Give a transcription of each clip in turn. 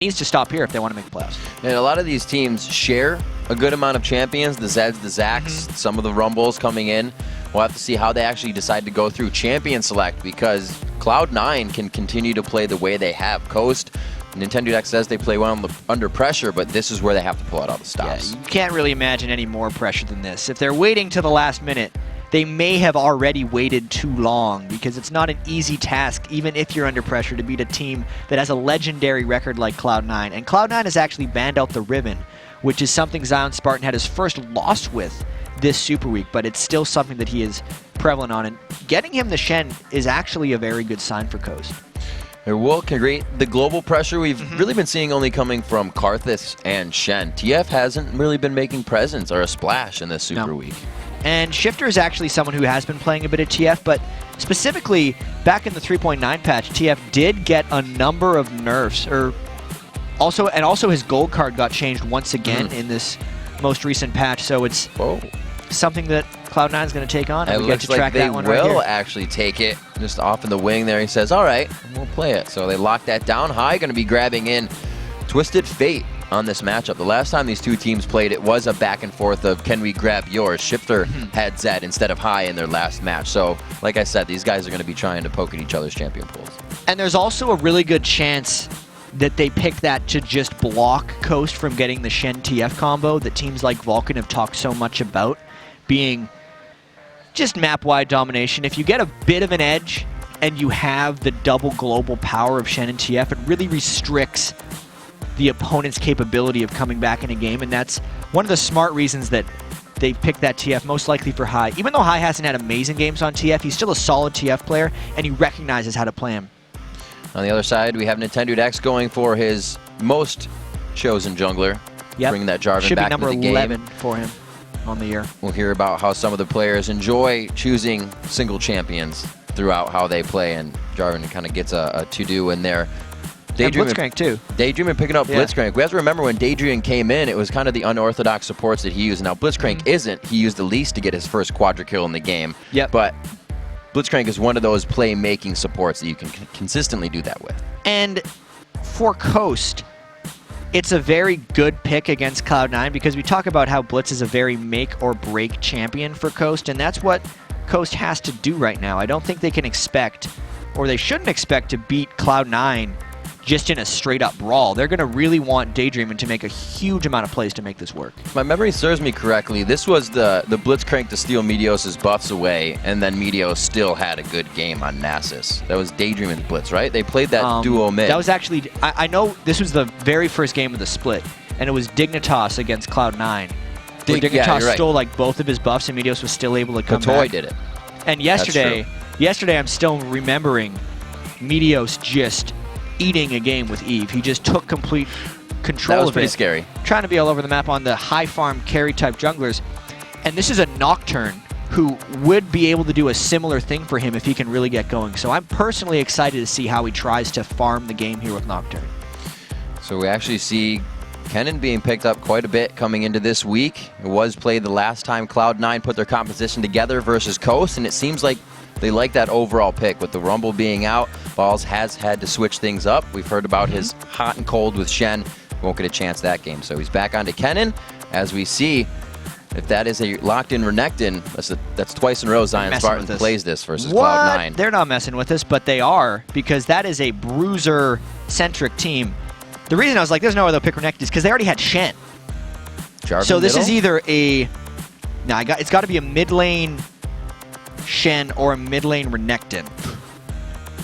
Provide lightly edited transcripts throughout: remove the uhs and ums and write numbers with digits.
needs to stop here if they want to make the playoffs. And a lot of these teams share a good amount of champions, the Zeds, the Zacks, some of the Rumbles coming in. We'll have to see how they actually decide to go through champion select, because Cloud9 can continue to play the way they have. Coast, Nintendo X says they play well under pressure, but this is where they have to pull out all the stops. Yeah, you can't really imagine any more pressure than this. If they're waiting to the last minute, they may have already waited too long, because it's not an easy task, even if you're under pressure, to beat a team that has a legendary record like Cloud9. And Cloud9 has actually banned out the Ribbon, which is something Zion Spartan had his first loss with this Super Week, but it's still something that he is prevalent on. And getting him the Shen is actually a very good sign for Coast. It will create the global pressure we've really been seeing only coming from Karthus and Shen. TF hasn't really been making presence or a splash in this Super Week. And Shifter is actually someone who has been playing a bit of TF, but specifically back in the 3.9 patch, TF did get a number of nerfs, also his gold card got changed once again in this most recent patch, so it's something that Cloud9 is going to take on, and we get to track that one right here. They will actually take it just off in the wing there. He says, all right, we'll play it. So they lock that down. High going to be grabbing in Twisted Fate on this matchup. The last time these two teams played, it was a back and forth of, can we grab yours? Shifter had Zed instead of High in their last match. So, like I said, these guys are going to be trying to poke at each other's champion pools. And there's also a really good chance that they pick that to just block Coast from getting the Shen TF combo that teams like Vulcan have talked so much about, being just map-wide domination. If you get a bit of an edge and you have the double global power of Shen and TF, it really restricts the opponent's capability of coming back in a game, and that's one of the smart reasons that they picked that TF, most likely for High. Even though High hasn't had amazing games on TF, he's still a solid TF player, and he recognizes how to play him. On the other side, we have Nintendo X going for his most chosen jungler, bringing that Jarvan back into the game. Should be number 11 for him on the year. We'll hear about how some of the players enjoy choosing single champions throughout how they play, and Jarvan kind of gets a to-do in there. Daydream and Blitzcrank too. Daydream and picking up Blitzcrank. We have to remember when Daydream came in, it was kind of the unorthodox supports that he used. Now Blitzcrank isn't. He used the least to get his first quadra kill in the game. But Blitzcrank is one of those play-making supports that you can consistently do that with. And for Coast, it's a very good pick against Cloud9, because we talk about how Blitz is a very make-or-break champion for Coast, and that's what Coast has to do right now. I don't think they can expect, or they shouldn't expect, to beat Cloud9 just in a straight-up brawl. They're going to really want Daydreaming to make a huge amount of plays to make this work. If my memory serves me correctly, this was the Blitzcrank to steal Meteos' buffs away, and then Meteos still had a good game on Nasus. That was Daydream and Blitz, right? They played that duo mid. That was actually, I know this was the very first game of the split, and it was Dignitas against Cloud9. Dignitas stole like both of his buffs, and Meteos was still able to come back. Kotoy did it. And yesterday I'm still remembering Meteos just eating a game with Eve. He just took complete control of it. That was pretty scary. Trying to be all over the map on the high farm carry type junglers. And this is a Nocturne who would be able to do a similar thing for him if he can really get going. So I'm personally excited to see how he tries to farm the game here with Nocturne. So we actually see Kennen being picked up quite a bit coming into this week. It was played the last time Cloud9 put their composition together versus Coast, and it seems like they like that overall pick. With the Rumble being out, Balls has had to switch things up. We've heard about his hot and cold with Shen. Won't get a chance that game. So he's back onto Kennen. As we see, if that is a locked-in Renekton, that's twice in a row Zion Spartan plays this versus Cloud9. They're not messing with this, but they are, because that is a bruiser-centric team. The reason I was like, there's no way they'll pick Renekton is because they already had Shen. Jarvan so this middle? is either a... it's got to be a mid-lane Shen or a mid-lane Renekton.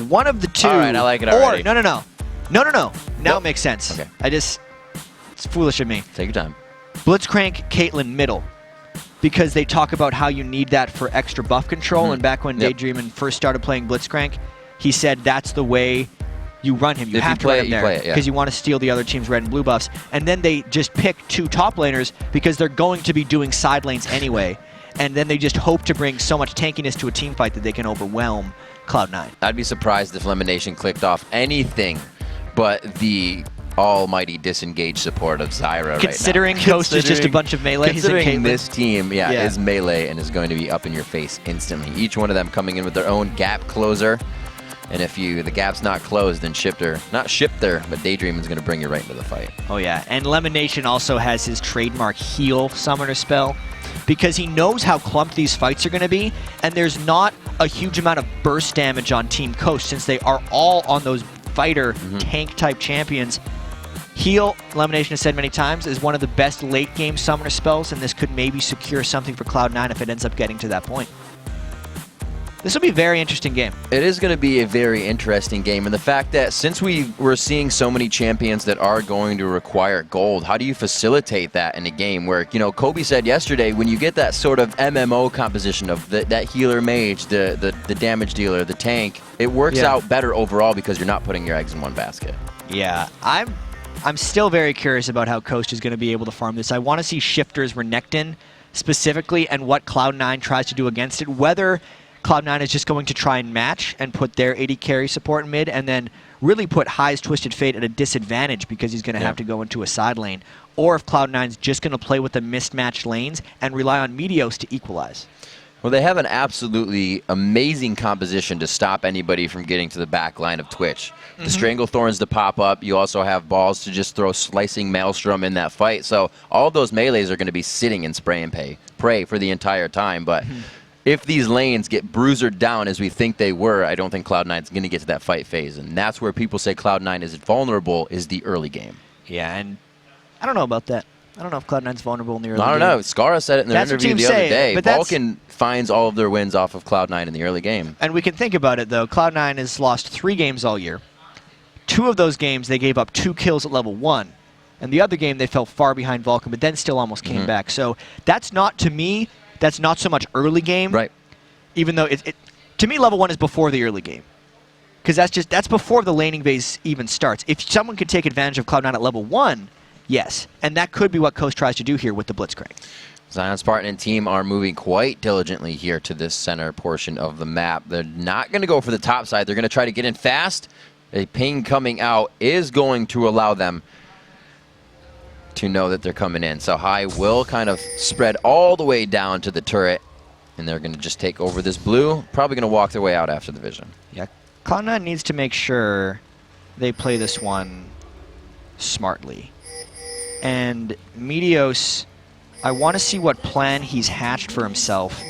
One of the two. All right, I like it already. Or, no. Now it makes sense. Okay. It's foolish of me. Take your time. Blitzcrank, Caitlyn middle. Because they talk about how you need that for extra buff control, and back when Daydreamin first started playing Blitzcrank, he said that's the way you run him. You have to run him there because you want to steal the other team's red and blue buffs. And then they just pick two top laners because they're going to be doing side lanes anyway. And then they just hope to bring so much tankiness to a team fight that they can overwhelm Cloud9. I'd be surprised if Elimination clicked off anything but the almighty disengaged support of Zyra considering right now. Coast is just a bunch of melee. Considering this team is melee and is going to be up in your face instantly. Each one of them coming in with their own gap closer. And if the gap's not closed, then not Shifter, but Daydreaming's going to bring you right into the fight. Oh yeah, and Lemon Nation also has his trademark heal summoner spell because he knows how clumped these fights are going to be, and there's not a huge amount of burst damage on Team Coast since they are all on those fighter tank-type champions. Heal, Lemon Nation has said many times, is one of the best late-game summoner spells, and this could maybe secure something for Cloud9 if it ends up getting to that point. This will be a very interesting game. It is going to be a very interesting game, and the fact that since we're seeing so many champions that are going to require gold, how do you facilitate that in a game where, Kobe said yesterday, when you get that sort of MMO composition of that healer mage, the damage dealer, the tank, it works out better overall because you're not putting your eggs in one basket. Yeah, I'm still very curious about how Coast is going to be able to farm this. I want to see Shifter's Renekton specifically and what Cloud9 tries to do against it, whether Cloud9 is just going to try and match and put their 80 carry support in mid and then really put High's Twisted Fate at a disadvantage because he's going to have to go into a side lane, or if Cloud9's just going to play with the mismatched lanes and rely on Meteos to equalize. Well, they have an absolutely amazing composition to stop anybody from getting to the back line of Twitch. The Stranglethorns to pop up. You also have balls to just throw Slicing Maelstrom in that fight. So all those melees are going to be sitting in spray and pray for the entire time. But if these lanes get bruisered down as we think they were, I don't think Cloud9 is going to get to that fight phase. And that's where people say Cloud9 is vulnerable, is the early game. Yeah, and I don't know about that. I don't know if Cloud9's vulnerable in the early game. I don't know. Skara said it in their interview the other day. But Vulcan finds all of their wins off of Cloud9 in the early game. And we can think about it, though. Cloud9 has lost 3 games all year. 2 of those games, they gave up 2 kills at level 1. And the other game, they fell far behind Vulcan, but then still almost came back. So that's not, to me, that's not so much early game. Right. Even though, to me, level 1 is before the early game. Because that's before the laning phase even starts. If someone could take advantage of Cloud9 at level 1, yes. And that could be what Coast tries to do here with the Blitzcrank. Zion Spartan and team are moving quite diligently here to this center portion of the map. They're not going to go for the top side. They're going to try to get in fast. A ping coming out is going to allow them to know that they're coming in. So High will kind of spread all the way down to the turret, and they're going to just take over this blue. Probably going to walk their way out after the vision. Yeah, Cloud9 needs to make sure they play this one smartly. And Meteos, I want to see what plan he's hatched for himself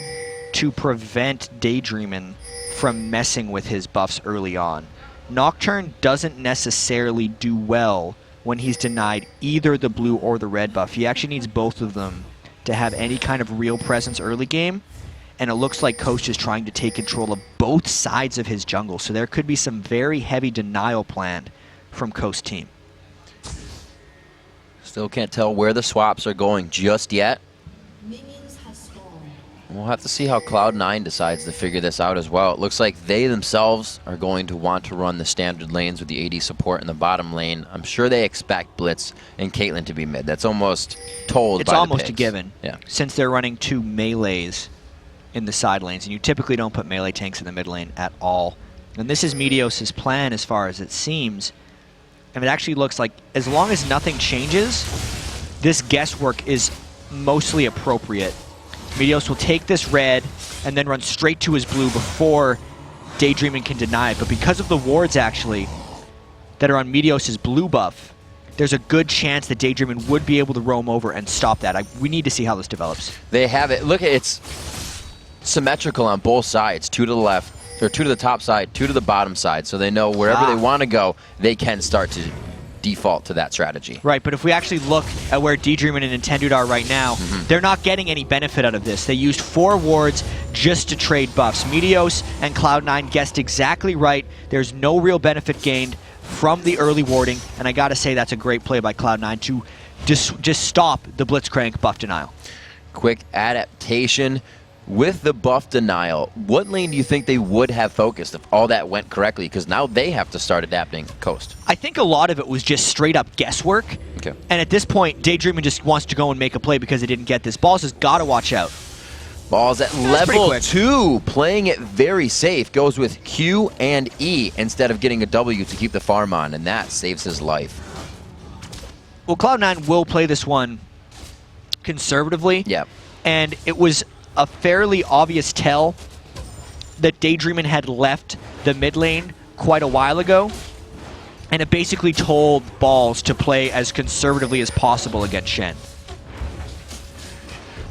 to prevent Daydreamin' from messing with his buffs early on. Nocturne doesn't necessarily do well when he's denied either the blue or the red buff. He actually needs both of them to have any kind of real presence early game, and it looks like Coast is trying to take control of both sides of his jungle, so there could be some very heavy denial planned from Coast team. Still can't tell where the swaps are going just yet. We'll have to see how Cloud9 decides to figure this out as well. It looks like they themselves are going to want to run the standard lanes with the AD support in the bottom lane. I'm sure they expect Blitz and Caitlyn to be mid. That's almost told it's by almost the a given, since they're running 2 melees in the side lanes, and you typically don't put melee tanks in the mid lane at all. And this is Meteos' plan as far as it seems. And it actually looks like, as long as nothing changes, this guesswork is mostly appropriate. Meteos will take this red and then run straight to his blue before Daydreamin' can deny it. But because of the wards, actually, that are on Meteos' blue buff, there's a good chance that Daydreamin' would be able to roam over and stop that. We need to see how this develops. They have it. Look, it's symmetrical on both sides. 2 to the left, or 2 to the top side, 2 to the bottom side. So they know wherever they want to go, they can start to default to that strategy. Right, but if we actually look at where Daydreamin' and Intended are right now, they're not getting any benefit out of this. They used 4 wards just to trade buffs. Meteos and Cloud9 guessed exactly right. There's no real benefit gained from the early warding, and I gotta say that's a great play by Cloud9 to just stop the Blitzcrank buff denial. Quick adaptation. With the buff denial, what lane do you think they would have focused if all that went correctly? Because now they have to start adapting Coast. I think a lot of it was just straight up guesswork. Okay. And at this point, Daydreamin' just wants to go and make a play because they didn't get this. Balls has got to watch out. Balls at level 2, playing it very safe. Goes with Q and E instead of getting a W to keep the farm on, and that saves his life. Well, Cloud9 will play this one conservatively. Yeah. And it was a fairly obvious tell that Daydreamin' had left the mid lane quite a while ago, and it basically told Balls to play as conservatively as possible against Shen.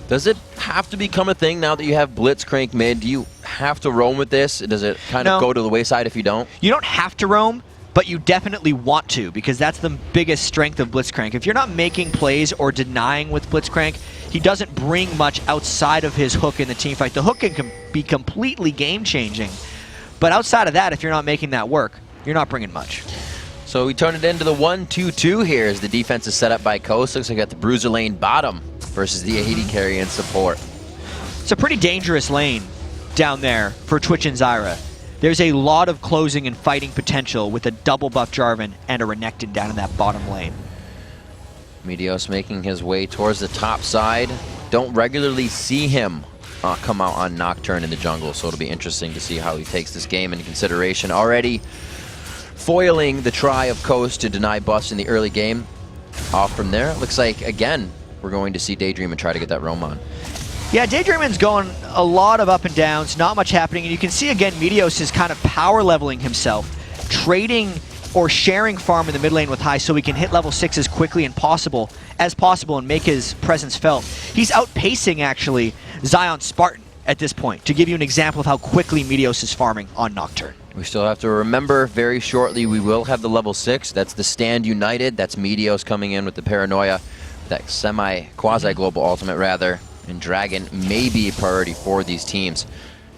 Does it have to become a thing now that you have Blitzcrank mid? Do you have to roam with this? Does it kind of go to the wayside if you don't? You don't have to roam, but you definitely want to, because that's the biggest strength of Blitzcrank. If you're not making plays or denying with Blitzcrank, he doesn't bring much outside of his hook in the team fight. The hook can be completely game-changing, but outside of that, if you're not making that work, you're not bringing much. So we turn it into the 1-2-2 here as the defense is set up by Coast. Looks like we got the Bruiser lane bottom versus the AD carry and support. It's a pretty dangerous lane down there for Twitch and Zyra. There's a lot of closing and fighting potential with a double buff Jarvan and a Renekton down in that bottom lane. Meteos making his way towards the top side. Don't regularly see him come out on Nocturne in the jungle, so it'll be interesting to see how he takes this game into consideration. Already foiling the try of Coast to deny buffs in the early game. Off from there, looks like, again, we're going to see Daydream and try to get that roam on. Yeah, Daydreamin's going a lot of up and downs, not much happening, and you can see again Meteos is kind of power leveling himself, trading or sharing farm in the mid lane with High so he can hit level 6 as quickly as possible and make his presence felt. He's outpacing actually Zion Spartan at this point, to give you an example of how quickly Meteos is farming on Nocturne. We still have to remember very shortly we will have the level 6. That's the Stand United. That's Meteos coming in with the Paranoia, that quasi-global ultimate rather. And Dragon may be a priority for these teams.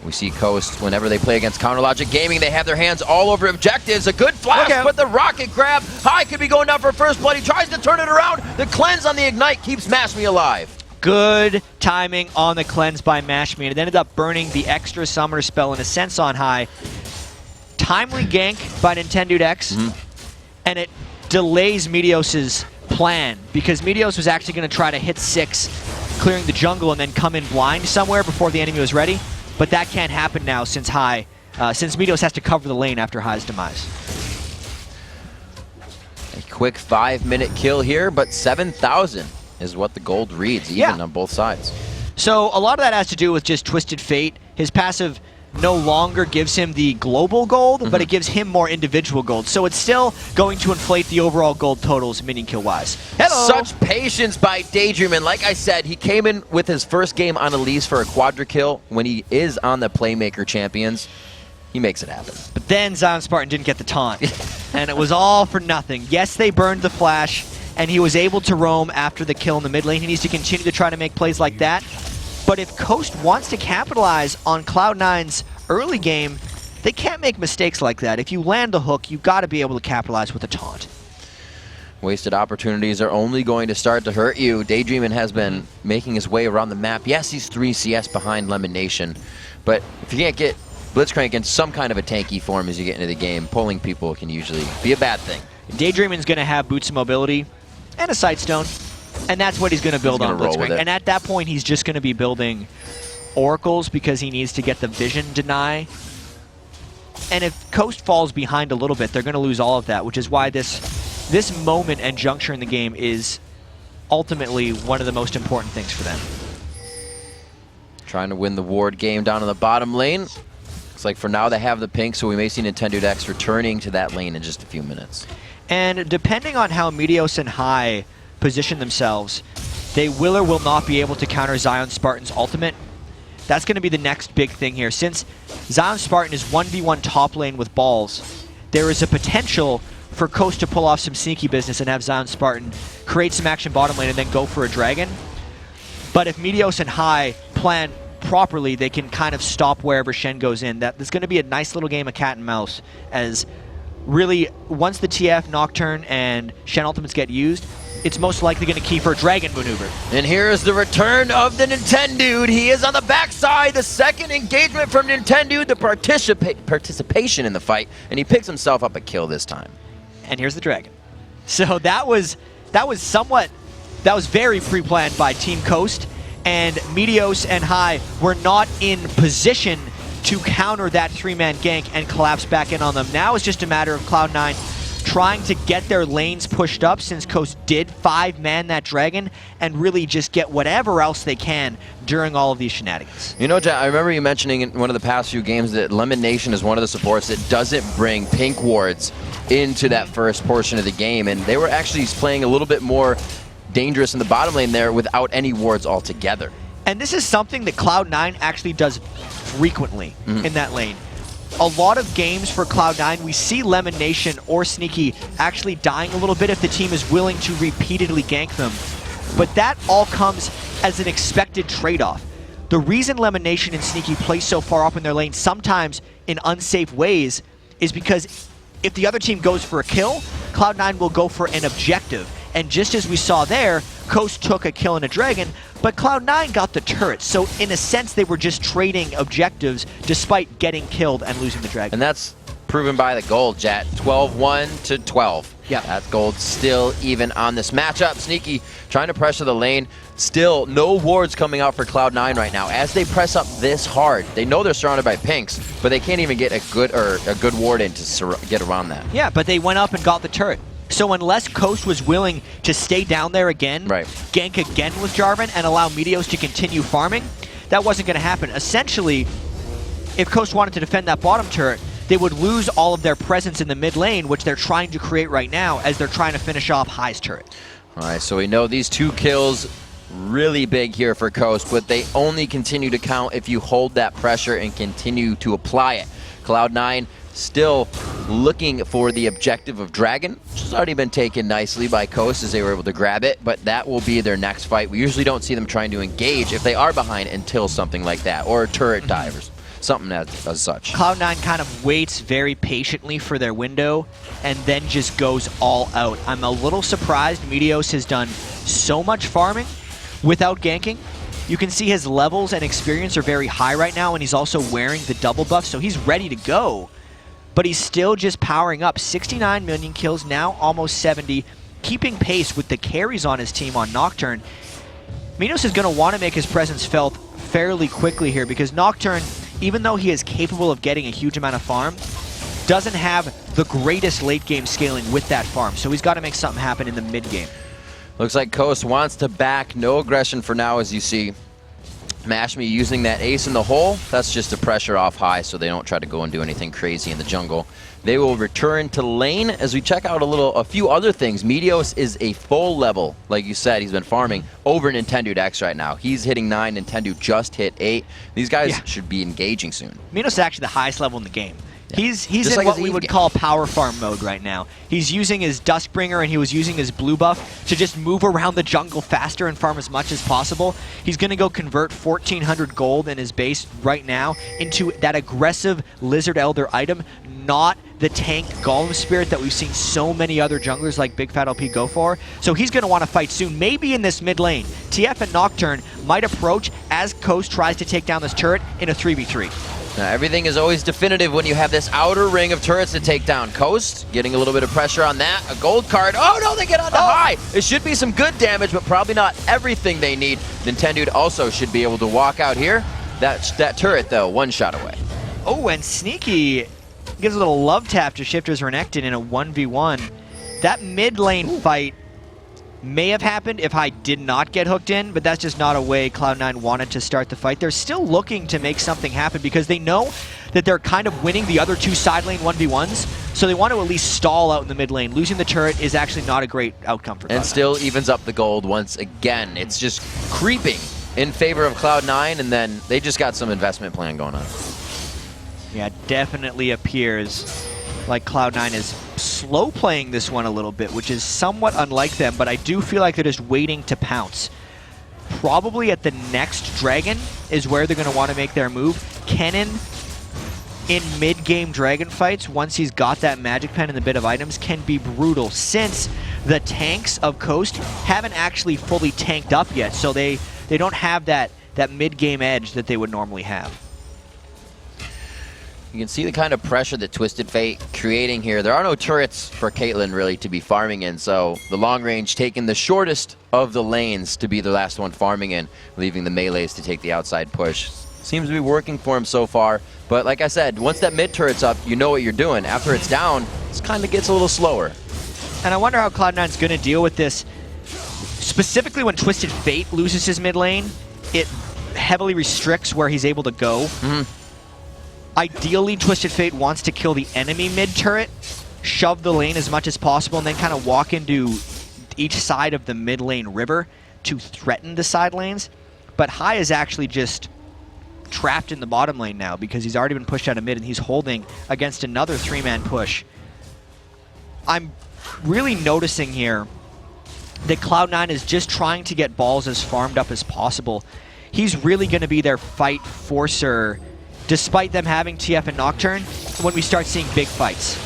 We see Coast, whenever they play against Counter Logic Gaming, they have their hands all over objectives. A good flash, but the rocket grab. High could be going down for first blood. He tries to turn it around. The cleanse on the Ignite keeps Mash Me alive. Good timing on the cleanse by Mash Me, and it ended up burning the extra summoner spell in a sense on High. Timely gank by Nintendo X, and it delays Meteos' plan, because Meteos was actually going to try to hit 6, clearing the jungle and then come in blind somewhere before the enemy was ready. But that can't happen now since Meteos has to cover the lane after High's demise. A quick 5-minute kill here, but 7,000 is what the gold reads, even on both sides. So a lot of that has to do with just Twisted Fate. His passive no longer gives him the global gold, but it gives him more individual gold. So it's still going to inflate the overall gold totals minion kill wise. Hello! Such patience by Daydream, and like I said, he came in with his first game on Elise for a quadra kill. When he is on the Playmaker Champions, he makes it happen. But then Zion Spartan didn't get the taunt, and it was all for nothing. Yes, they burned the flash, and he was able to roam after the kill in the mid lane. He needs to continue to try to make plays like that. But if Coast wants to capitalize on Cloud9's early game, they can't make mistakes like that. If you land the hook, you've got to be able to capitalize with a taunt. Wasted opportunities are only going to start to hurt you. Daydreamin has been making his way around the map. Yes, he's 3 CS behind Lemon Nation, but if you can't get Blitzcrank in some kind of a tanky form as you get into the game, pulling people can usually be a bad thing. Daydreamin's going to have boots of mobility and a Sightstone, and that's what he's going to build on Blitzcrank. And at that point, he's just going to be building oracles because he needs to get the vision deny. And if Coast falls behind a little bit, they're going to lose all of that, which is why this moment and juncture in the game is ultimately one of the most important things for them. Trying to win the ward game down in the bottom lane. Looks like for now they have the pink, so we may see Nintendo X returning to that lane in just a few minutes. And depending on how Meteos and High position themselves, they will or will not be able to counter Zion Spartan's ultimate. That's going to be the next big thing here. Since Zion Spartan is 1v1 top lane with Balls, there is a potential for Coast to pull off some sneaky business and have Zion Spartan create some action bottom lane and then go for a dragon. But if Meteos and High plan properly, they can kind of stop wherever Shen goes in. There's going to be a nice little game of cat and mouse, as really, once the TF, Nocturne, and Shen ultimates get used, it's most likely going to key for a dragon maneuver. And here's the return of the Nintendo. He is on the backside. The second engagement from Nintendo, the participation in the fight, and he picks himself up a kill this time. And here's the dragon. So that was very pre-planned by Team Coast, and Meteos and High were not in position to counter that 3-man gank and collapse back in on them. Now it's just a matter of Cloud9 trying to get their lanes pushed up since Coast did 5-man that Dragon and really just get whatever else they can during all of these shenanigans. You know, Jack, I remember you mentioning in one of the past few games that Lemon Nation is one of the supports that doesn't bring pink wards into that first portion of the game, and they were actually playing a little bit more dangerous in the bottom lane there without any wards altogether. And this is something that Cloud9 actually does frequently in that lane. A lot of games for Cloud9, we see Lemon Nation or Sneaky actually dying a little bit if the team is willing to repeatedly gank them. But that all comes as an expected trade-off. The reason Lemon Nation and Sneaky play so far up in their lane, sometimes in unsafe ways, is because if the other team goes for a kill, Cloud9 will go for an objective. And just as we saw there, Coast took a kill and a Dragon, but Cloud9 got the turret. So in a sense, they were just trading objectives despite getting killed and losing the Dragon. And that's proven by the gold, Jet. 12-1 to 12. Yeah. That gold still even on this matchup. Sneaky trying to pressure the lane. Still no wards coming out for Cloud9 right now. As they press up this hard, they know they're surrounded by pinks, but they can't even get a good ward in to get around that. Yeah, but they went up and got the turret. So unless Coast was willing to stay down there again, gank again with Jarvan, and allow Meteos to continue farming, that wasn't going to happen. Essentially, if Coast wanted to defend that bottom turret, they would lose all of their presence in the mid lane, which they're trying to create right now as they're trying to finish off High's turret. All right, so we know these 2 kills, really big here for Coast, but they only continue to count if you hold that pressure and continue to apply it. Cloud9 still looking for the objective of Dragon, which has already been taken nicely by Coast as they were able to grab it, but that will be their next fight. We usually don't see them trying to engage if they are behind until something like that, or a turret dive, or something as such. Cloud9 kind of waits very patiently for their window and then just goes all out. I'm a little surprised Meteos has done so much farming without ganking. You can see his levels and experience are very high right now, and he's also wearing the double buff, so he's ready to go. But he's still just powering up. 69 million kills, now almost 70, keeping pace with the carries on his team on Nocturne. Meteos is going to want to make his presence felt fairly quickly here because Nocturne, even though he is capable of getting a huge amount of farm, doesn't have the greatest late game scaling with that farm. So he's got to make something happen in the mid game. Looks like Coast wants to back. No aggression for now, as you see. Mashme using that ace in the hole. That's just to pressure off High so they don't try to go and do anything crazy in the jungle. They will return to lane as we check out a few other things. Meteos is a full level, like you said, he's been farming over Nintendude X right now. He's hitting 9, Nintendude just hit 8. These guys should be engaging soon. Meteos is actually the highest level in the game. Yeah. He's in like what we would call power farm mode right now. He's using his Duskbringer and he was using his blue buff to just move around the jungle faster and farm as much as possible. He's going to go convert 1,400 gold in his base right now into that aggressive Lizard Elder item, not the tanked Golem Spirit that we've seen so many other junglers like Big Fat LP go for. So he's going to want to fight soon, maybe in this mid lane. TF and Nocturne might approach as Coast tries to take down this turret in a 3v3. Now, everything is always definitive when you have this outer ring of turrets to take down. Coast getting a little bit of pressure on that. A gold card. Oh no, they get onto High. It should be some good damage, but probably not everything they need. Nintendude also should be able to walk out here. That turret, though, 1 shot away. Oh, and Sneaky gives a little love tap to Shifter's Renekton in a 1v1. That mid lane fight may have happened if I did not get hooked in, but that's just not a way Cloud9 wanted to start the fight. They're still looking to make something happen because they know that they're kind of winning the other 2 side lane 1v1s, so they want to at least stall out in the mid lane. Losing the turret is actually not a great outcome for Cloud9. And still evens up the gold once again. It's just creeping in favor of Cloud9, and then they just got some investment plan going on. Yeah, definitely appears like Cloud9 is slow playing this one a little bit, which is somewhat unlike them, but I do feel like they're just waiting to pounce. Probably at the next Dragon is where they're going to want to make their move. Kennen in mid-game Dragon fights, once he's got that Magic Pen and the bit of items, can be brutal since the tanks of Coast haven't actually fully tanked up yet, so they don't have that mid-game edge that they would normally have. You can see the kind of pressure that Twisted Fate creating here. There are no turrets for Caitlyn really to be farming in, so the long range taking the shortest of the lanes to be the last one farming in, leaving the melees to take the outside push. Seems to be working for him so far, but like I said, once that mid turret's up, you know what you're doing. After it's down, it kind of gets a little slower. And I wonder how Cloud9's going to deal with this. Specifically when Twisted Fate loses his mid lane, it heavily restricts where he's able to go. Ideally, Twisted Fate wants to kill the enemy mid turret, shove the lane as much as possible, and then kind of walk into each side of the mid lane river to threaten the side lanes. But Hai is actually just trapped in the bottom lane now because he's already been pushed out of mid and he's holding against another 3-man push. I'm really noticing here that Cloud9 is just trying to get balls as farmed up as possible. He's really going to be their fight forcer, despite them having TF and Nocturne, when we start seeing big fights.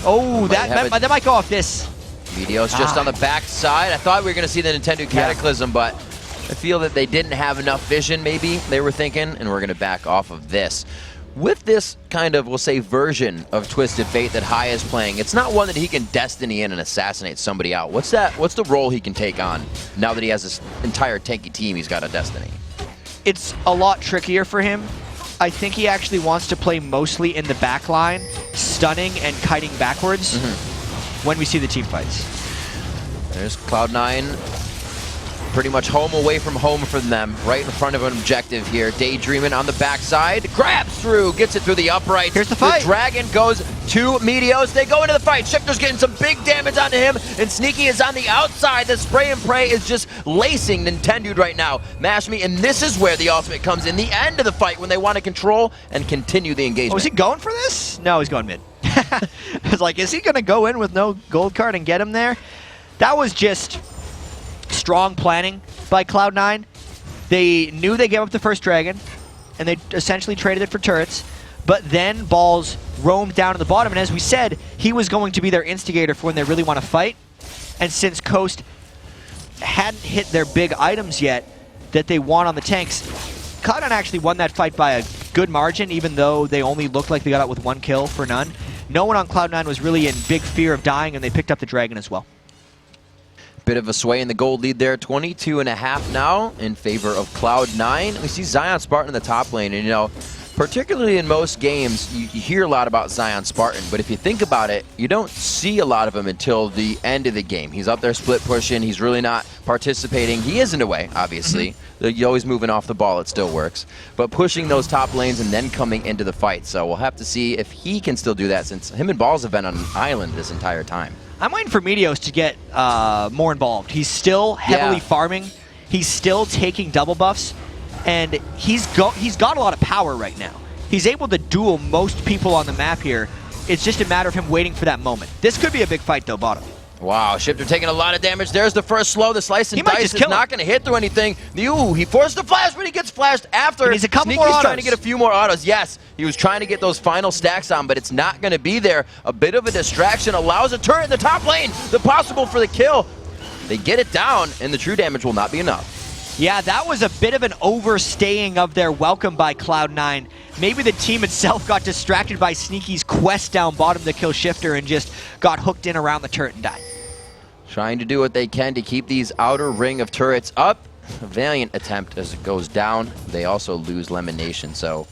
Oh, that might go off this. Meteos just on the back side. I thought we were going to see the Nintendo Cataclysm, but I feel that they didn't have enough vision, maybe, they were thinking, and we're going to back off of this. With this kind of, we'll say, version of Twisted Fate that Hai is playing, it's not one that he can Destiny in and assassinate somebody out. What's the role he can take on now that he has this entire tanky team he's got a Destiny? It's a lot trickier for him. I think he actually wants to play mostly in the back line, stunning and kiting backwards when we see the team fights. There's Cloud9. Pretty much home away from home for them, right in front of an objective here. Daydreaming on the backside, grabs through, gets it through the upright. Here's the fight. The Dragon goes to Meteos. They go into the fight. Shifter's getting some big damage onto him, and Sneaky is on the outside. The spray and pray is just lacing Nintendo right now. Mash Me, and this is where the ultimate comes in, the end of the fight when they want to control and continue the engagement. Oh, is he going for this? No, he's going mid. I was like, is he going to go in with no gold card and get him there? That was just strong planning by Cloud9. They knew they gave up the first dragon, and they essentially traded it for turrets, but then balls roamed down to the bottom, and as we said, he was going to be their instigator for when they really want to fight, and since Coast hadn't hit their big items yet that they want on the tanks, Cloud9 actually won that fight by a good margin, even though they only looked like they got out with 1 kill for none. No one on Cloud9 was really in big fear of dying, and they picked up the dragon as well. Bit of a sway in the gold lead there, 22.5 now in favor of Cloud9. We see Zion Spartan in the top lane, and you know, particularly in most games, you hear a lot about Zion Spartan, but if you think about it, you don't see a lot of him until the end of the game. He's up there split pushing, he's really not participating. He is in a way, obviously. You're always moving off the ball, it still works. But pushing those top lanes and then coming into the fight, so we'll have to see if he can still do that, since him and Balls have been on an island this entire time. I'm waiting for Meteos to get more involved. He's still heavily farming. He's still taking double buffs, and he's got a lot of power right now. He's able to duel most people on the map here. It's just a matter of him waiting for that moment. This could be a big fight though, bottom. Wow, Shifter taking a lot of damage. There's the first slow. The slice and dice is not going to hit through anything. Ooh, he forced the flash, but he gets flashed after. He's a couple more autos. Trying to get a few more autos. Yes, he was trying to get those final stacks on, but it's not going to be there. A bit of a distraction allows a turret in the top lane. The possible for the kill. They get it down, and the true damage will not be enough. Yeah, that was a bit of an overstaying of their welcome by Cloud9. Maybe the team itself got distracted by Sneaky's quest down bottom to kill Shifter and just got hooked in around the turret and died. Trying to do what they can to keep these outer ring of turrets up. A valiant attempt as it goes down. They also lose Lemonation, so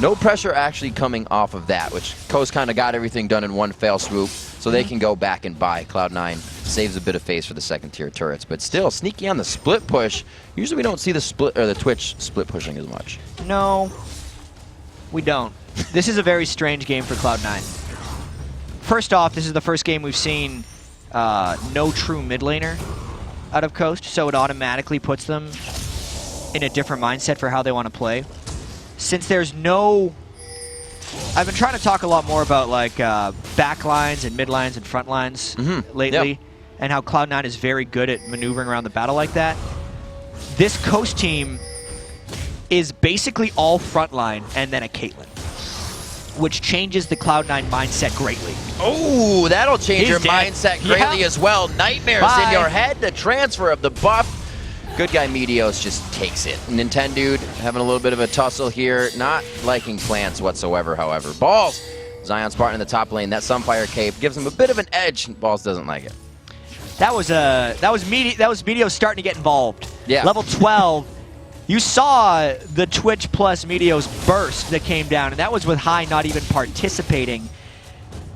no pressure actually coming off of that, which Coast kind of got everything done in one fell swoop, so they can go back and buy. Cloud9 saves a bit of face for the second tier turrets, but still Sneaky on the split push. Usually we don't see the split or the Twitch split pushing as much. No, we don't. This is a very strange game for Cloud9. First off, this is the first game we've seen no true mid laner out of Coast, so it automatically puts them in a different mindset for how they want to play. Since there's no... I've been trying to talk a lot more about like back lines and mid lines and front lines lately, and how Cloud9 is very good at maneuvering around the battle like that. This Coast team is basically all front line and then a Caitlyn, which changes the Cloud9 mindset greatly. Oh, that'll change your mindset greatly as well. Nightmares in your head, the transfer of the buff. Good guy Meteos just takes it. Nintendo having a little bit of a tussle here, not liking plants whatsoever, however. Balls, Zion Spartan in the top lane, that Sunfire Cape gives him a bit of an edge. Balls doesn't like it. That was Meteos starting to get involved. Yeah. Level 12. You saw the Twitch plus Meteos burst that came down, and that was with Hai not even participating.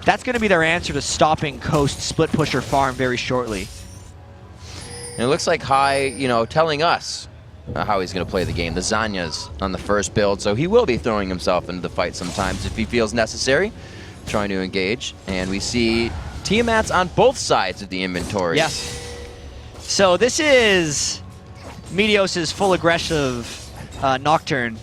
that's going to be their answer to stopping Coast split pusher farm very shortly. And it looks like High, you know, telling us how he's going to play the game. The Zanya's on the first build, so he will be throwing himself into the fight sometimes if he feels necessary, trying to engage. And we see Tiamats on both sides of the inventory. Yes. So this is Meteos' full aggressive Nocturne.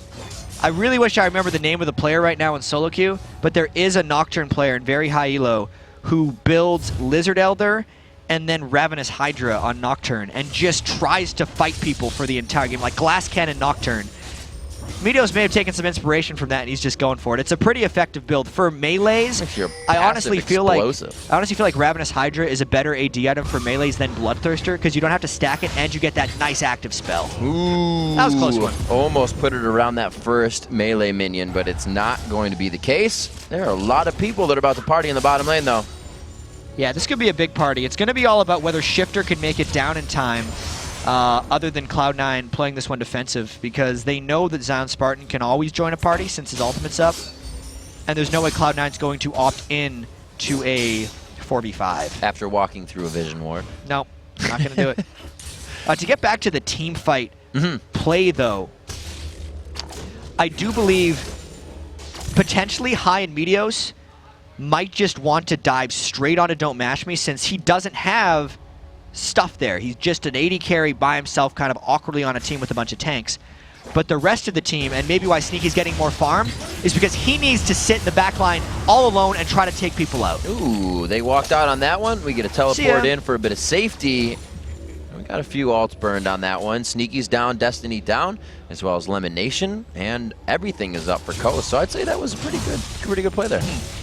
I really wish I remember the name of the player right now in solo queue, but there is a Nocturne player in very high elo who builds Lizard Elder and then Ravenous Hydra on Nocturne and just tries to fight people for the entire game, like Glass Cannon Nocturne. Meteos may have taken some inspiration from that, and he's just going for it. It's a pretty effective build for melees. I honestly feel like Ravenous Hydra is a better AD item for melees than Bloodthirster because you don't have to stack it and you get that nice active spell. Ooh, that was a close one. Almost put it around that first melee minion, but it's not going to be the case. There are a lot of people that are about to party in the bottom lane, though. Yeah, this could be a big party. It's going to be all about whether Shifter can make it down in time. Other than Cloud9 playing this one defensive, because they know that Zion Spartan can always join a party since his ultimate's up, and there's no way Cloud9's going to opt in to a 4v5. After walking through a Vision Ward. No, not going to do it. To get back to the team fight play, though, I do believe potentially High and Meteos might just want to dive straight onto Don't Mash Me since he doesn't have stuff there. He's just an AD carry by himself, kind of awkwardly on a team with a bunch of tanks. But the rest of the team, and maybe why Sneaky's getting more farm, is because he needs to sit in the back line all alone and try to take people out. Ooh, they walked out on that one. We get a teleport in for a bit of safety. We got a few ults burned on that one. Sneaky's down, Destiny down, as well as Elimination, and everything is up for Coast. So I'd say that was a pretty good play there.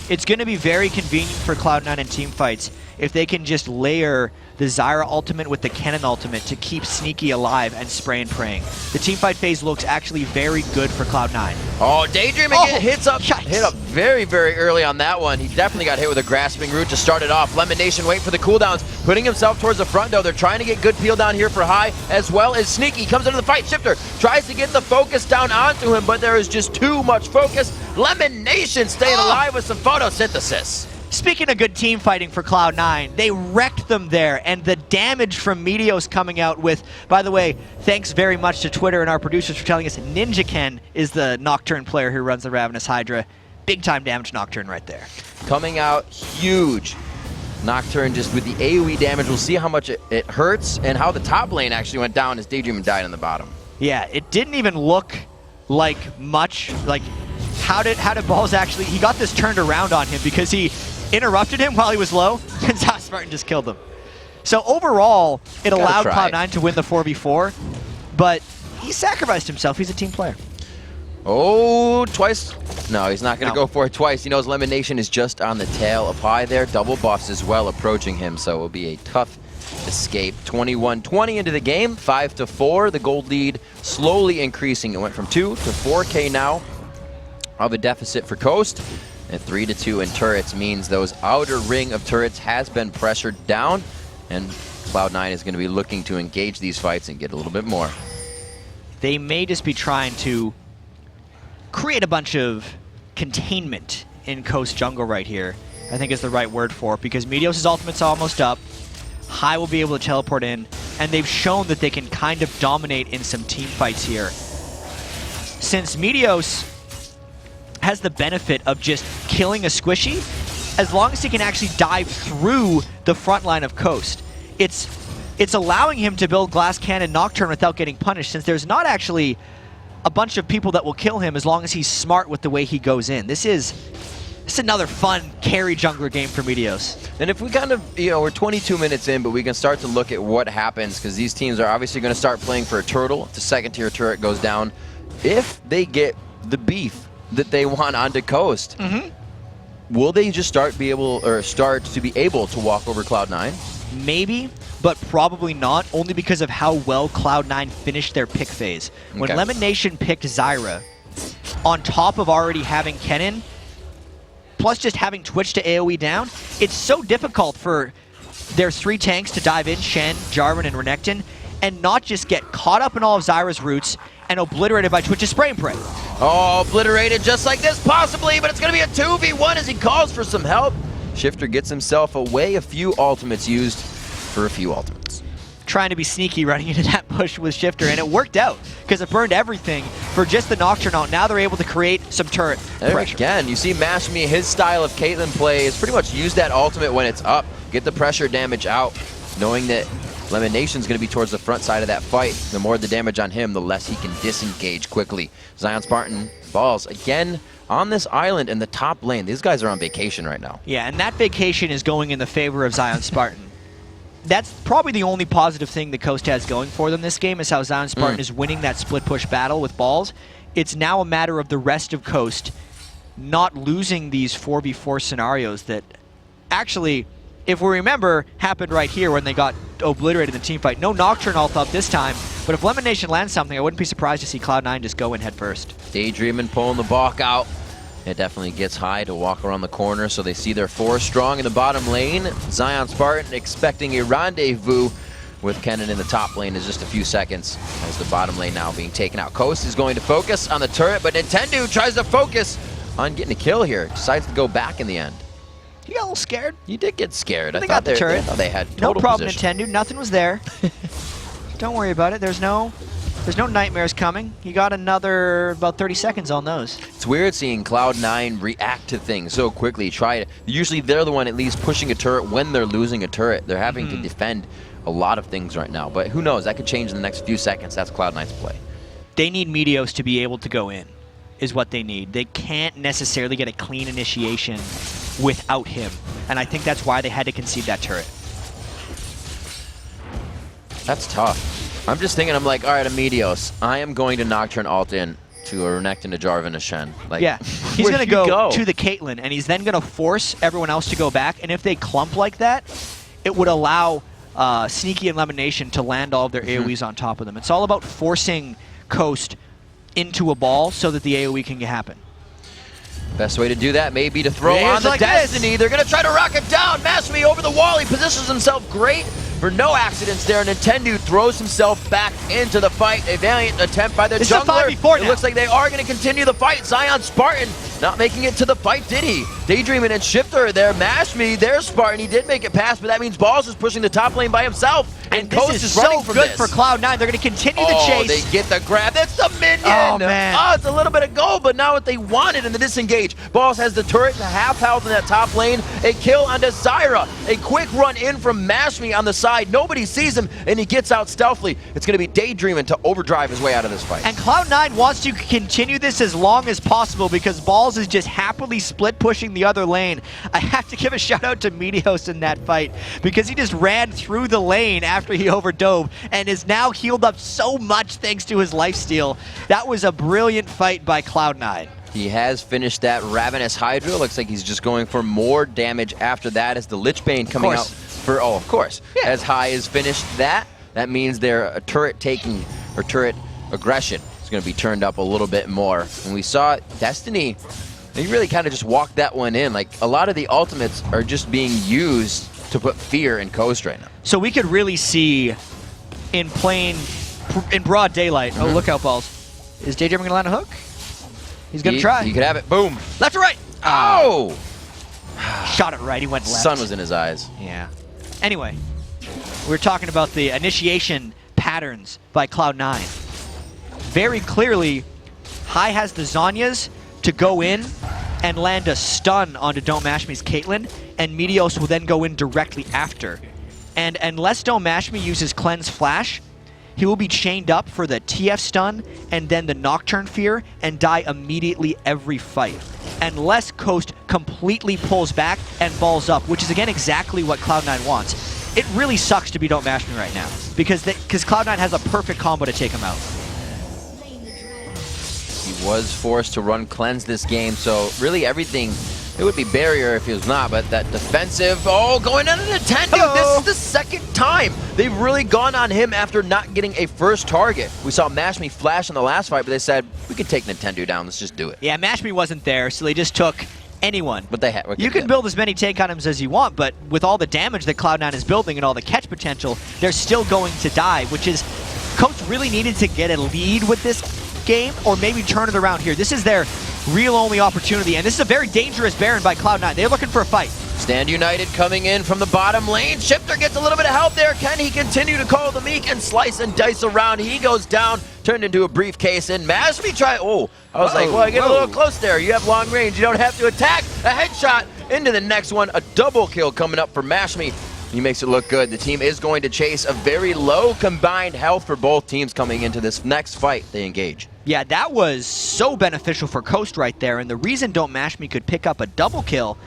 It's going to be very convenient for Cloud9 in team fights if they can just layer the Zyra ultimate with the Kennen ultimate to keep Sneaky alive and spray and praying. The teamfight phase looks actually very good for Cloud9. Oh, Daydream again hit up very, very early on that one. He definitely got hit with a grasping root to start it off. Lemonation wait for the cooldowns, putting himself towards the front though. They're trying to get good peel down here for High, as well as Sneaky comes into the fight. Shifter tries to get the focus down onto him, but there is just too much focus. Lemonation staying alive with some photosynthesis. Speaking of good team fighting for Cloud9, they wrecked them there, and the damage from Meteos coming out with, by the way, thanks very much to Twitter and our producers for telling us Ninja Ken is the Nocturne player who runs the Ravenous Hydra. Big time damage Nocturne right there. Coming out huge. Nocturne just with the AoE damage. We'll see how much it hurts and how the top lane actually went down as Daydream died on the bottom. Yeah, it didn't even look like much. Like, how did Balls actually... He got this turned around on him because he interrupted him while he was low, and Zion Spartan just killed him. So overall, it allowed Cloud9 to win the 4v4, but he sacrificed himself. He's a team player. Oh, twice. No, he's not going to go for it twice. He knows Elimination is just on the tail of High there. Double buffs as well approaching him, so it will be a tough escape. 21-20 into the game, 5-4. The gold lead slowly increasing. It went from 2 to 4K now of a deficit for Coast. And 3-2 in turrets means those outer ring of turrets has been pressured down, and Cloud9 is going to be looking to engage these fights and get a little bit more. They may just be trying to create a bunch of containment in Coast jungle right here, I think is the right word for it, because Meteos' ultimate's almost up. High will be able to teleport in, and they've shown that they can kind of dominate in some team fights here. Since Meteos has the benefit of just killing a squishy, as long as he can actually dive through the front line of Coast. It's allowing him to build Glass Cannon Nocturne without getting punished, since there's not actually a bunch of people that will kill him as long as he's smart with the way he goes in. This is another fun carry jungler game for Meteos. And if we kind of, we're 22 minutes in, but we can start to look at what happens, because these teams are obviously going to start playing for a turtle. If the second tier turret goes down, if they get the beef that they want onto Coast, will they just start to be able to walk over Cloud9? Maybe, but probably not, only because of how well Cloud9 finished their pick phase. When Lemon Nation picked Zyra, on top of already having Kennen, plus just having Twitch to AoE down, it's so difficult for their 3 tanks to dive in, Shen, Jarvan, and Renekton, and not just get caught up in all of Zyra's roots and obliterated by Twitch's spray and pray. Oh, obliterated just like this, possibly, but it's going to be a 2v1 as he calls for some help. Shifter gets himself away, a few ultimates used for a few ultimates. Trying to be sneaky running into that push with Shifter, and it worked out because it burned everything for just the Nocturne out. Now they're able to create some turret pressure. Again, you see Mashmi, his style of Caitlyn play is pretty much use that ultimate when it's up, get the pressure damage out, knowing that Elimination's going to be towards the front side of that fight. The more the damage on him, the less he can disengage quickly. Zion Spartan balls again on this island in the top lane. These guys are on vacation right now. Yeah, and that vacation is going in the favor of Zion Spartan. That's probably the only positive thing the Coast has going for them this game, is how Zion Spartan is winning that split push battle with balls. It's now a matter of the rest of Coast not losing these 4v4 scenarios that actually, if we remember, happened right here when they got obliterated in the team fight. No Nocturne ult up this time, but if Elimination lands something, I wouldn't be surprised to see Cloud9 just go in head first. Daydreaming, pulling the balk out. It definitely gets high to walk around the corner, so they see their 4 strong in the bottom lane. Zion Spartan expecting a rendezvous with Kennen in the top lane in just a few seconds, as the bottom lane now being taken out. Coast is going to focus on the turret, but Nintendo tries to focus on getting a kill here. Decides to go back in the end. You got a little scared. You did get scared. They got the turret. They had total no problem, position. Nintendo. Nothing was there. Don't worry about it. There's no nightmares coming. You got another about 30 seconds on those. It's weird seeing Cloud9 react to things so quickly. Usually they're the one at least pushing a turret when they're losing a turret. They're having to defend a lot of things right now. But who knows? That could change in the next few seconds. That's Cloud9's play. They need Meteos to be able to go in, is what they need. They can't necessarily get a clean initiation without him. And I think that's why they had to concede that turret. That's tough. I'm just thinking, I'm like, all right, Meteos, I am going to Nocturne ult in to a Renekton, a Jarvan, a Shen. Like, yeah, he's going to go to the Caitlyn, and he's then going to force everyone else to go back. And if they clump like that, it would allow Sneaky and Elimination to land all of their AoEs on top of them. It's all about forcing Coast into a ball so that the AoE can happen. Best way to do that may be to throw on the Destiny. They're going to try to rock it down. Mashmi over the wall. He positions himself great for no accidents there. Nintendo throws himself back into the fight. A valiant attempt by the jungler. It's a 5v4 now. It looks like they are going to continue the fight. Zion Spartan not making it to the fight, did he? Daydreaming and Shifter there. Mashmi, there's Spartan. He did make it past, but that means Balls is pushing the top lane by himself. And Coast is running so good for Cloud9. They're going to continue the chase. They get the grab. That's the minion. Oh, man. Oh, it's a little bit of gold, but not what they wanted in the disengage. Balls has the turret to half health in that top lane. A kill onto Zyra. A quick run in from Mashmi on the side. Nobody sees him, and he gets out stealthily. It's going to be Daydreaming to overdrive his way out of this fight. And Cloud9 wants to continue this as long as possible because Balls is just happily split pushing the other lane. I have to give a shout out to Meteos in that fight because he just ran through the lane after he overdove and is now healed up so much thanks to his lifesteal. That was a brilliant fight by Cloud9. He has finished that Ravenous Hydra. Looks like he's just going for more damage after that as the Lich Bane coming out for, of course. Yeah. As High has finished that, that means their turret taking, or turret aggression is going to be turned up a little bit more. And we saw Destiny, they really kind of just walked that one in. Like, a lot of the ultimates are just being used to put fear in Coast right now. So we could really see in broad daylight. Oh, look out, Balls. Is Daydreaming going to land a hook? He's going to try. He could have it. Boom. Left or right? Oh! Shot it right. He went left. Sun was in his eyes. Yeah. Anyway, we were talking about the initiation patterns by Cloud9. Very clearly, High has the Zhonya's to go in and land a stun onto Don't Mash Me's Caitlyn, and Meteos will then go in directly after. And unless Don't Mash Me uses Cleanse Flash, he will be chained up for the TF stun and then the Nocturne Fear and die immediately every fight. Unless Coast completely pulls back and balls up, which is again exactly what Cloud9 wants. It really sucks to be Don't Mash Me right now because Cloud9 has a perfect combo to take him out. He was forced to run Cleanse this game, so really everything, it would be Barrier if he was not, but that defensive, going into Nintendo. This is the second time they've really gone on him after not getting a first target. We saw Mashmi flash in the last fight, but they said, we could take Nintendo down, let's just do it. Yeah, Mashmi wasn't there, so they just took anyone. But they you can build as many take on him as you want, but with all the damage that Cloud9 is building and all the catch potential, they're still going to die, which is, Coach really needed to get a lead with this game or maybe turn it around here. This is their real only opportunity, and this is a very dangerous Baron by Cloud9. They're looking for a fight. Stand United coming in from the bottom lane. Shifter gets a little bit of help there. Can he continue to call the meek and slice and dice around? He goes down, turned into a briefcase, and Mashmi try. Oh, I was like, well, I get a little close there. You have long range. You don't have to attack. A headshot into the next one. A double kill coming up for Mashmi. He makes it look good. The team is going to chase a very low combined health for both teams coming into this next fight they engage. Yeah, that was so beneficial for Coast right there, and the reason Don't Mash Me could pick up a double kill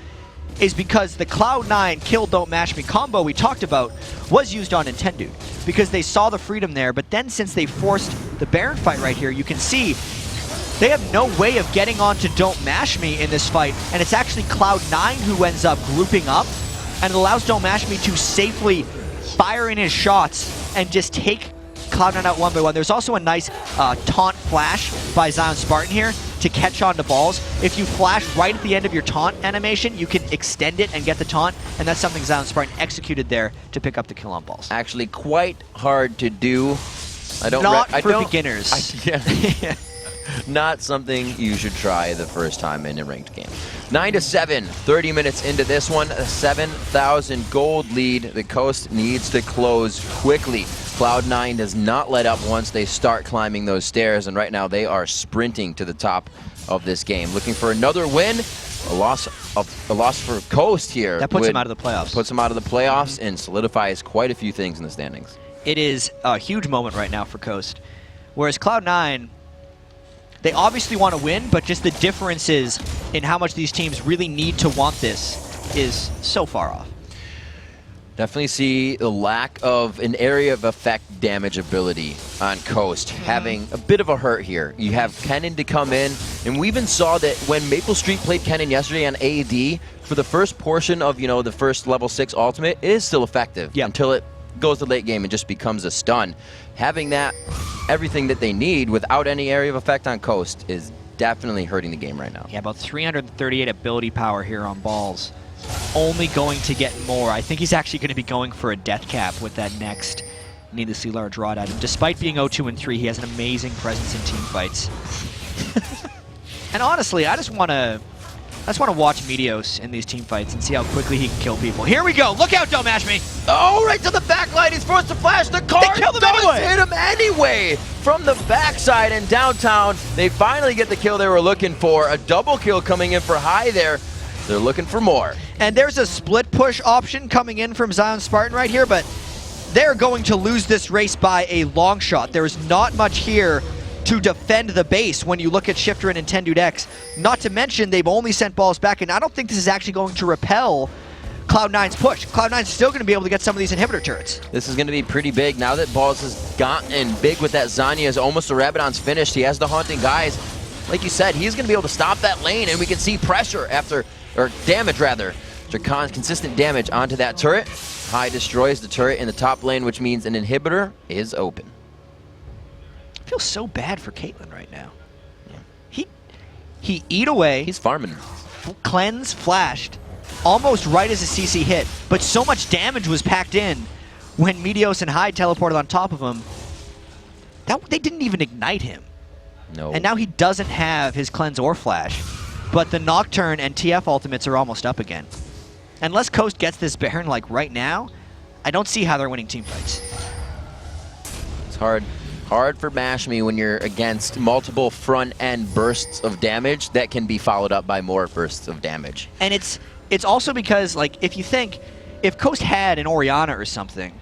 is because the Cloud9 kill Don't Mash Me combo we talked about was used on Nintendo because they saw the freedom there, but then since they forced the Baron fight right here, you can see they have no way of getting onto Don't Mash Me in this fight, and it's actually Cloud9 who ends up grouping up, and it allows Don't Mash Me to safely fire in his shots and just take Cloud9 out one by one. There's also a nice taunt flash by Zion Spartan here to catch on to balls. If you flash right at the end of your taunt animation, you can extend it and get the taunt, and that's something Zion Spartan executed there to pick up the kill on balls. Actually, quite hard to do. Not for beginners. Yeah. Not something you should try the first time in a ranked game. 9-7, 30 minutes into this one, a 7,000 gold lead. The Coast needs to close quickly. Cloud9 does not let up once they start climbing those stairs, and right now they are sprinting to the top of this game. Looking for another win. A loss for Coast here. That puts them out of the playoffs. Puts them out of the playoffs and solidifies quite a few things in the standings. It is a huge moment right now for Coast. Whereas Cloud9, they obviously want to win, but just the differences in how much these teams really need to want this is so far off. Definitely see the lack of an area of effect damage ability on Coast, having a bit of a hurt here. You have Kennen to come in, and we even saw that when Maple Street played Kennen yesterday on AD, for the first portion of, the first level 6 ultimate, it is still effective until it goes to late game and just becomes a stun. Having that, everything that they need without any area of effect on Coast is definitely hurting the game right now. Yeah, about 338 ability power here on balls. Only going to get more. I think he's actually going to be going for a death cap with that next needlessly large rod item. Despite being 0-2-3, he has an amazing presence in team fights. And honestly, I just want to watch Meteos in these team fights and see how quickly he can kill people. Here we go. Look out, Don't Mash Me. Oh, right to the back line. He's forced to flash. The card hit him anyway. From the backside in downtown, they finally get the kill they were looking for. A double kill coming in for High there. They're looking for more. And there's a split push option coming in from Zion Spartan right here, but they're going to lose this race by a long shot. There is not much here to defend the base when you look at Shifter and Nintendo X. Not to mention, they've only sent balls back, and I don't think this is actually going to repel Cloud9's push. Cloud9's still going to be able to get some of these inhibitor turrets. This is going to be pretty big. Now that Balls has gotten big with that Zanya, is almost a Rabadon's finished. He has the Haunting Guys. Like you said, he's going to be able to stop that lane, and we can see pressure or damage rather. Consistent damage onto that turret. High destroys the turret in the top lane, which means an inhibitor is open. I feel so bad for Caitlyn right now. Yeah. He eat away. He's farming. Cleanse, flashed, almost right as a CC hit, but so much damage was packed in when Meteos and Hyde teleported on top of him. They didn't even ignite him. No. And now he doesn't have his cleanse or flash, but the Nocturne and TF ultimates are almost up again. Unless Coast gets this Baron like right now, I don't see how they're winning team fights. It's hard for Mashmi when you're against multiple front-end bursts of damage that can be followed up by more bursts of damage. And it's also because, like, if Coast had an Orianna or something,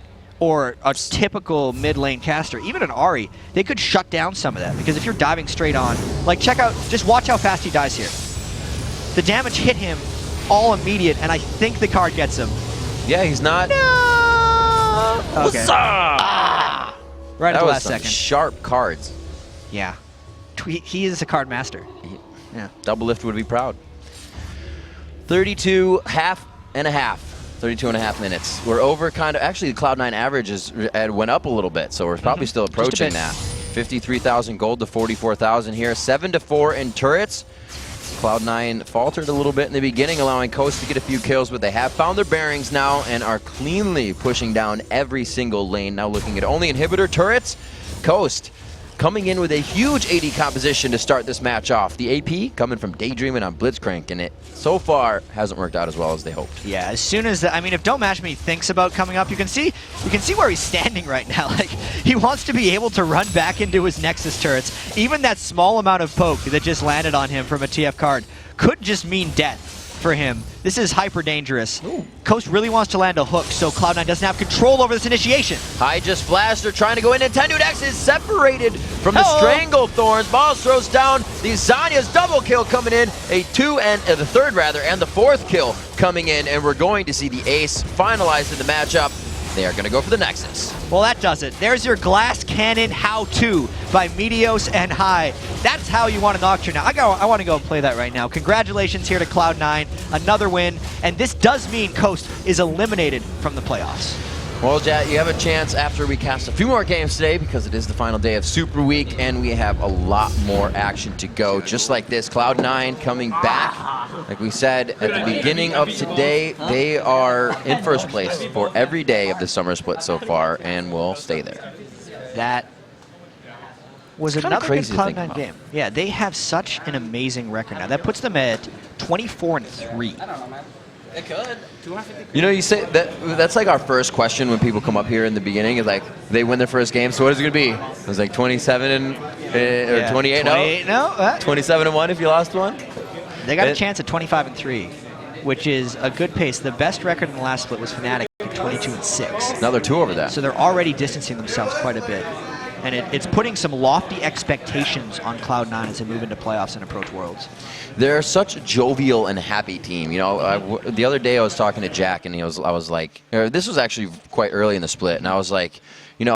or a typical mid lane caster, even an Ahri, they could shut down some of that. Because if you're diving straight on, like, just watch how fast he dies here. The damage hit him all immediate, and I think the card gets him. Yeah, he's not. No! Okay. Right at the last second. Sharp cards. Yeah. He is a card master. Yeah. Double Lift would be proud. 32 and a half minutes. We're over actually the Cloud9 average went up a little bit, so we're probably still approaching that. 53,000 gold to 44,000 here. 7-4 in turrets. Cloud9 faltered a little bit in the beginning, allowing Coast to get a few kills, but they have found their bearings now and are cleanly pushing down every single lane. Now looking at only inhibitor turrets. Coast coming in with a huge AD composition to start this match off. The AP coming from Daydreaming on Blitzcrank, and it so far hasn't worked out as well as they hoped. Yeah, as soon as, I mean, if Don't Match Me thinks about coming up, you can see where he's standing right now. Like, he wants to be able to run back into his Nexus turrets. Even that small amount of poke that just landed on him from a TF card could just mean death for him. This is hyper dangerous. Ooh. Coast really wants to land a hook, so Cloud9 doesn't have control over this initiation. High just flashed. They're trying to go in. Nintendo X is separated from the Strangle Thorns. Balls throws down. The Zanya's double kill coming in. A the third rather, and the fourth kill coming in. And we're going to see the ace finalized in the matchup. They are going to go for the Nexus. Well, that does it. There's your glass cannon how-to by Meteos and High. That's how you want to Nocturne now. I want to go and play that right now. Congratulations here to Cloud9. Another win. And this does mean Coast is eliminated from the playoffs. Well, Jet, you have a chance after we cast a few more games today because it is the final day of Super Week and we have a lot more action to go. Just like this, Cloud9 coming back. Like we said at the beginning of today, they are in first place for every day of the summer split so far and will stay there. That was It's another good crazy to think Cloud9 about. game. Yeah, they have such an amazing record now. That puts them at 24-3. They could. You know, you say that's like our first question when people come up here in the beginning is like they win their first game. So what is it going to be? It was like 27 or 28 no? 27-1 if you lost one. They got a chance at 25-3, which is a good pace. The best record in the last split was Fnatic at 22-6. Now they're 2 over that. So they're already distancing themselves quite a bit. And it's putting some lofty expectations on Cloud9 as they move into playoffs and approach Worlds. They're such a jovial and happy team. You know, the other day I was talking to Jack, and I was like, this was actually quite early in the split, and I was like,